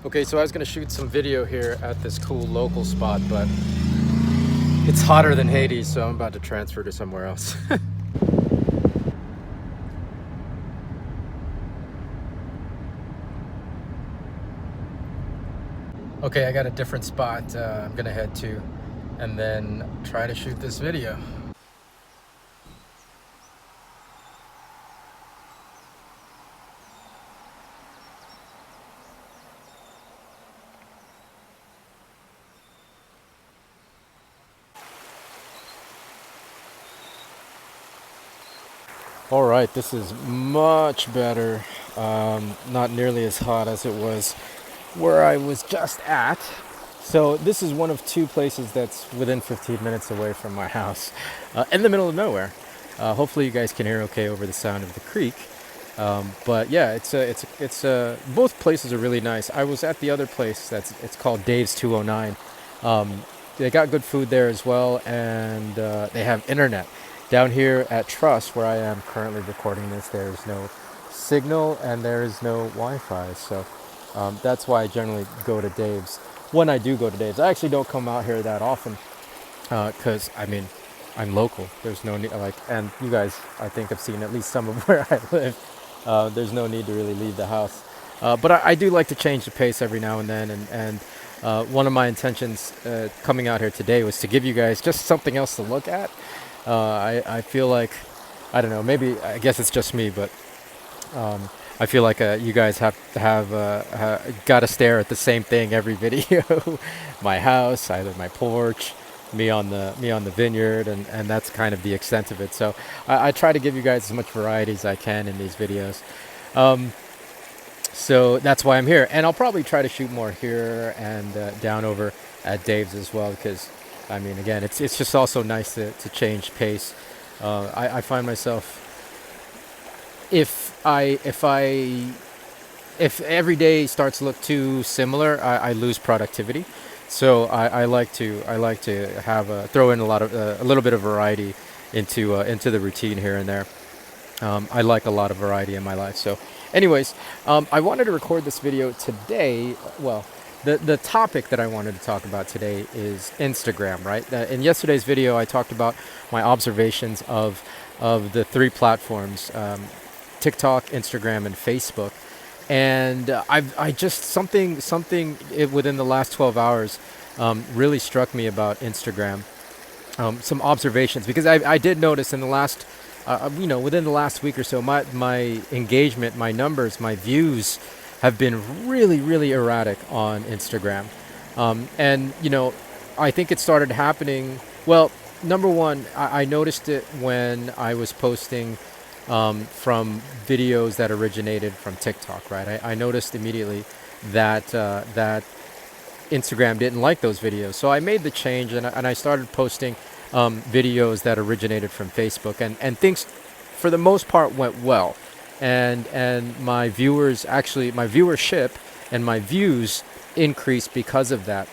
Okay, so I was gonna shoot some video here at this cool local spot, but it's hotter than Hades, so I'm about to transfer to somewhere else. Okay, I got a different spot I'm gonna head to and then try to shoot this video. All right, this is much better. Not nearly as hot as it was where I was just at. So this is one of two places that's within 15 minutes away from my house, in the middle of nowhere. Hopefully you guys can hear okay over the sound of the creek. But yeah, both places are really nice. I was at the other place it's called Dave's 209. They got good food there as well, and they have internet. Down here at Trust, where I am currently recording this, there's no signal and there is no Wi-Fi. So that's why I generally go to Dave's. When I do go to Dave's, I actually don't come out here that often because I mean, I'm local. There's no need, and you guys, I think, have seen at least some of where I live. There's no need to really leave the house. But I do like to change the pace every now and then, and one of my intentions coming out here today was to give you guys just something else to look at. I feel like, I don't know, maybe, I guess it's just me, but I feel like you guys have got to stare at the same thing every video. My house, either my porch, me on the vineyard, and that's kind of the extent of it. So I try to give you guys as much variety as I can in these videos. So that's why I'm here, and I'll probably try to shoot more here and down over at Dave's as well, because I mean, again, it's just also nice to change pace. I find myself, if every day starts to look too similar, I lose productivity. So I like to have throw in a little bit of variety into the routine here and there. I like a lot of variety in my life. So anyways, I wanted to record this video today. Well, the topic that I wanted to talk about today is Instagram, right? In yesterday's video, I talked about my observations of the three platforms, TikTok, Instagram, and Facebook. And I just within the last 12 hours really struck me about Instagram. Some observations, because I did notice in the last within the last week or so, my engagement, my numbers, my views have been really erratic on Instagram. And I think it started happening, well, number one, I noticed it when I was posting from videos that originated from TikTok, right? I noticed immediately that Instagram didn't like those videos. So I made the change, and I started posting videos that originated from Facebook, and things for the most part went well. And my viewership and my views increased because of that.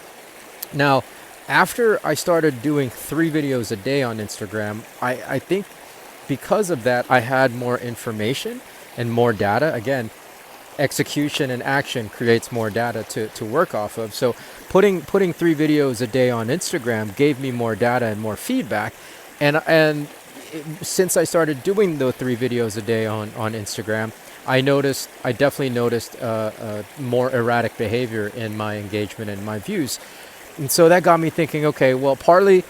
Now, after I started doing 3 videos a day on Instagram, I think because of that, I had more information and more data. Again, execution and action creates more data to work off of. So putting 3 videos a day on Instagram gave me more data and more feedback. And since I started doing the 3 videos a day on Instagram, I definitely noticed more erratic behavior in my engagement and my views. And so that got me thinking, okay, well, partly,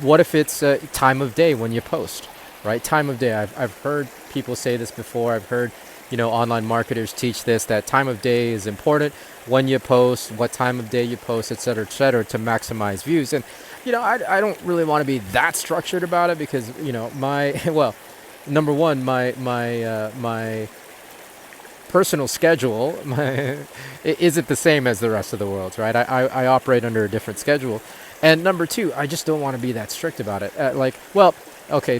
what if it's time of day when you post, right? Time of day. I've heard people say this before. I've heard, online marketers teach this, that time of day is important when you post, what time of day you post, et cetera, to maximize views. And, I don't really want to be that structured about it because, number one, my personal schedule isn't the same as the rest of the world's, right? I operate under a different schedule. And number two, I just don't want to be that strict about it.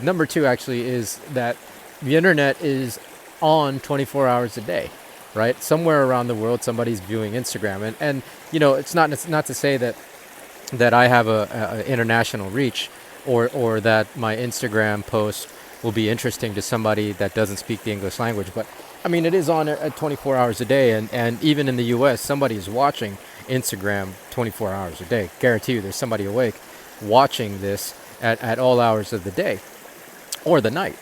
Number two actually is that the internet is on 24 hours a day, right? Somewhere around the world, somebody's viewing Instagram. And it's not to say that I have a international reach or that my Instagram post will be interesting to somebody that doesn't speak the English language. But I mean, it is on at 24 hours a day, and even in the U.S., somebody is watching Instagram 24 hours a day. Guarantee you, there's somebody awake watching this at all hours of the day or the night.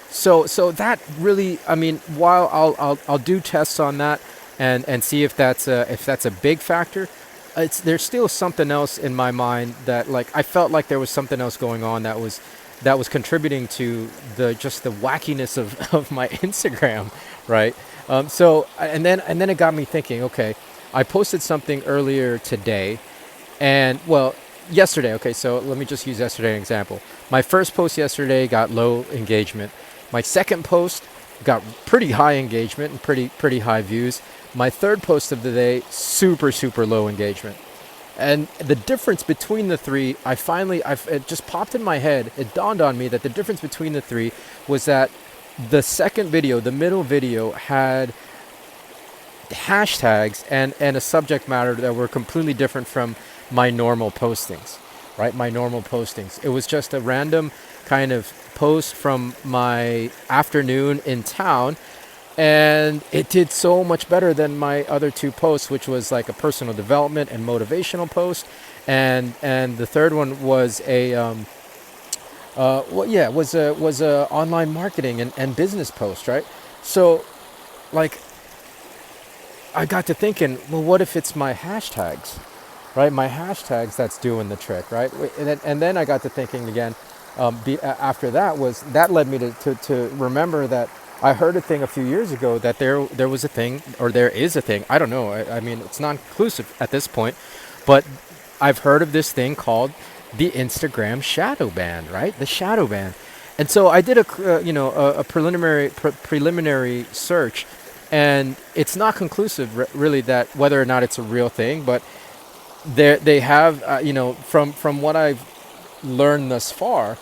So that really, I mean, while I'll do tests on that and see if that's a big factor, there's still something else in my mind that, like, I felt like there was something else going on that was contributing to the wackiness of my Instagram, right? And then it got me thinking. Okay, I posted something earlier today, and well, yesterday. Okay, so let me just use yesterday as an example. My first post yesterday got low engagement. My second post got pretty high engagement and pretty high views. My third post of the day, super low engagement. And the difference between the three, it just popped in my head. It dawned on me that the difference between the three was that the second video, the middle video, had hashtags and a subject matter that were completely different from my normal postings, right? My normal postings. It was just a random kind of post from my afternoon in town, and it did so much better than my other two posts, which was like a personal development and motivational post, and the third one was was a online marketing and business post, right? So, like, I got to thinking, well, what if it's my hashtags, right? My hashtags that's doing the trick, right? And then I got to thinking again. After that led me to remember that I heard a thing a few years ago that there was a thing, or there is a thing. I don't know. I mean, it's not conclusive at this point, but I've heard of this thing called the Instagram shadow ban, right? The shadow ban. And so I did a preliminary search, and it's not conclusive really that whether or not it's a real thing, but they have from what I've learned thus far,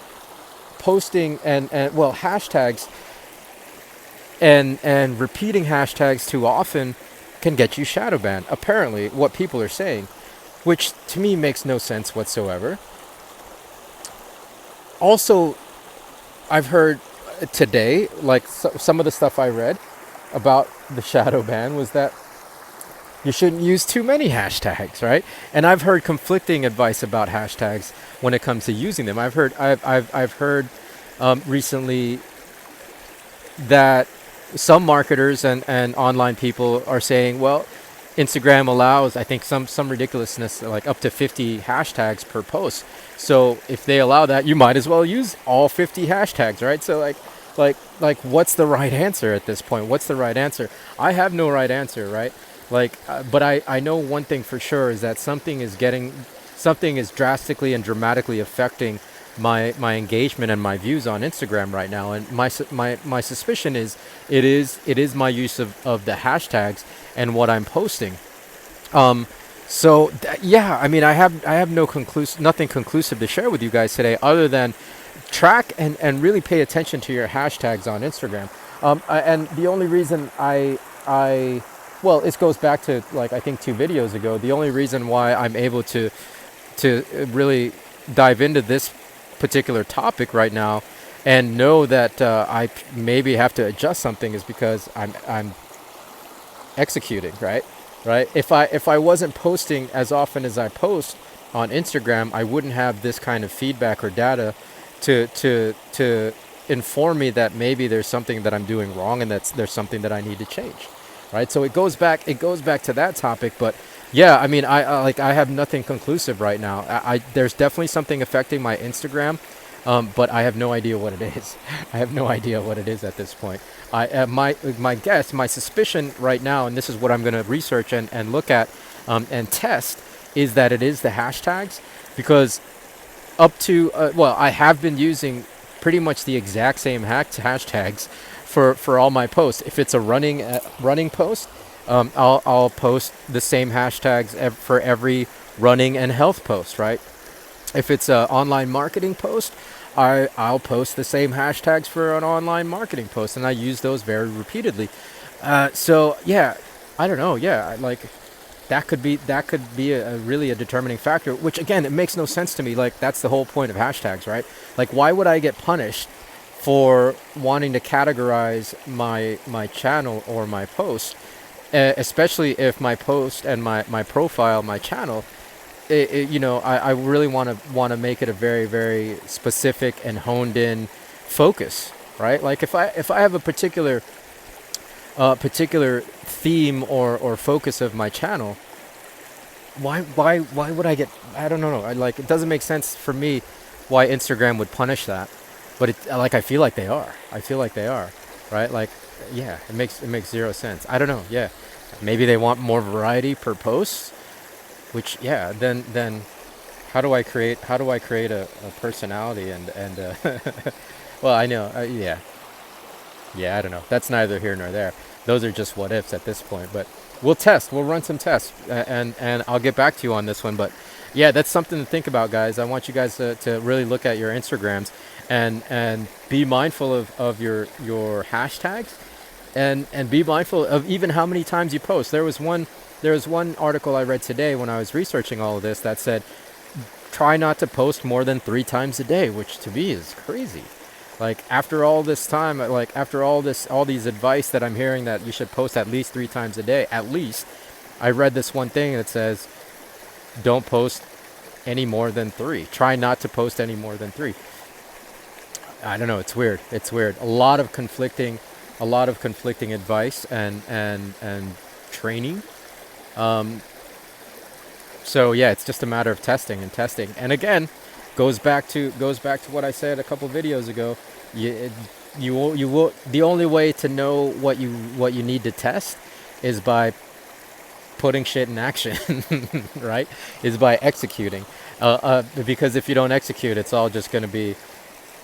posting and well, hashtags and repeating hashtags too often can get you shadow banned. Apparently, what people are saying, which to me makes no sense whatsoever. Also, I've heard today, like some of the stuff I read about the shadow ban was that you shouldn't use too many hashtags, right? And I've heard conflicting advice about hashtags when it comes to using them. I've heard recently that some marketers and online people are saying, well, Instagram allows, I think, some ridiculousness, like up to 50 hashtags per post. So if they allow that, you might as well use all 50 hashtags, right? So what's the right answer at this point? What's the right answer? I have no right answer, right? But I know one thing for sure is that something is drastically and dramatically affecting my engagement and my views on Instagram right now. And my suspicion is it is my use of the hashtags and what I'm posting. Yeah, I mean, I have nothing conclusive to share with you guys today, other than track and really pay attention to your hashtags on Instagram. And the only reason well, this goes back to, like, I think 2 videos ago. The only reason why I'm able to really dive into this particular topic right now and know that I maybe have to adjust something is because I'm executing, right? If I wasn't posting as often as I post on Instagram, I wouldn't have this kind of feedback or data to inform me that maybe there's something that I'm doing wrong and there's something that I need to change. Right, so it goes back to that topic, but yeah, I mean, I have nothing conclusive right now. There's definitely something affecting my Instagram, but I have no idea what it is. I have no idea what it is at this point. My guess, my suspicion right now, and this is what I'm going to research and look at and test, is that it is the hashtags, because up to I have been using pretty much the exact same hashtags for all my posts. If it's a running post, I'll post the same hashtags for every running and health post, right? If it's an online marketing post, I'll post the same hashtags for an online marketing post, and I use those very repeatedly. So yeah, I don't know. Yeah, like that could be a really a determining factor. Which again, it makes no sense to me. Like, that's the whole point of hashtags, right? Like, why would I get punished for wanting to categorize my channel or my post, especially if my post and my profile, my channel, I really want to make it a very, very specific and honed in focus, right? Like if I have a particular theme or focus of my channel, why would I get? I don't know. Like it doesn't make sense for me why Instagram would punish that, but I feel like they are. I feel like they are, right? Like yeah, it makes zero sense. I don't know. Yeah, maybe they want more variety per post, which yeah, then how do I create a personality and well, I know. Yeah, I don't know. That's neither here nor there. Those are just what ifs at this point. But we'll test. We'll run some tests, and I'll get back to you on this one. But yeah, that's something to think about, guys. I want you guys to really look at your Instagrams and be mindful of your hashtags, and be mindful of even how many times you post. There was one article I read today when I was researching all of this that said try not to post more than 3 times a day, which to me is crazy. Like after all this time, like after all these advice that I'm hearing that you should post at least 3 times a day, at least, I read this one thing that says don't post any more than 3. Try not to post any more than 3. I don't know. It's weird. It's weird. A lot of conflicting advice and training. Um, so yeah, it's just a matter of testing and testing. And again, goes back to what I said a couple videos ago. You you will the only way to know what you need to test is by putting shit in action, right? Is by executing. Because if you don't execute, it's all just going to be,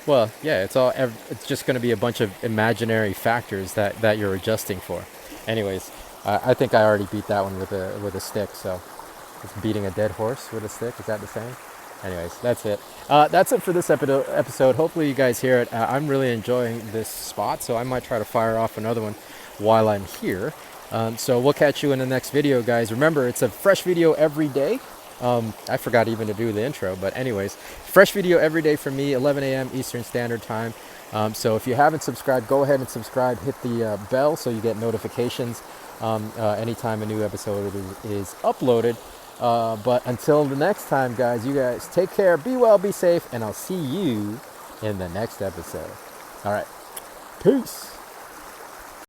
well, yeah, it's just going to be a bunch of imaginary factors that you're adjusting for. Anyways, I think I already beat that one with a stick. So it's beating a dead horse with a stick. Is that the same? Anyways, that's it. That's it for this episode. Hopefully you guys hear it. I'm really enjoying this spot, so I might try to fire off another one while I'm here. So we'll catch you in the next video, guys. Remember, it's a fresh video every day. I forgot even to do the intro, but anyways, fresh video every day from me, 11 a.m. Eastern Standard Time. So if you haven't subscribed, go ahead and subscribe. Hit the bell so you get notifications anytime a new episode is uploaded. But until the next time, guys, you guys take care, be well, be safe, and I'll see you in the next episode. All right. Peace.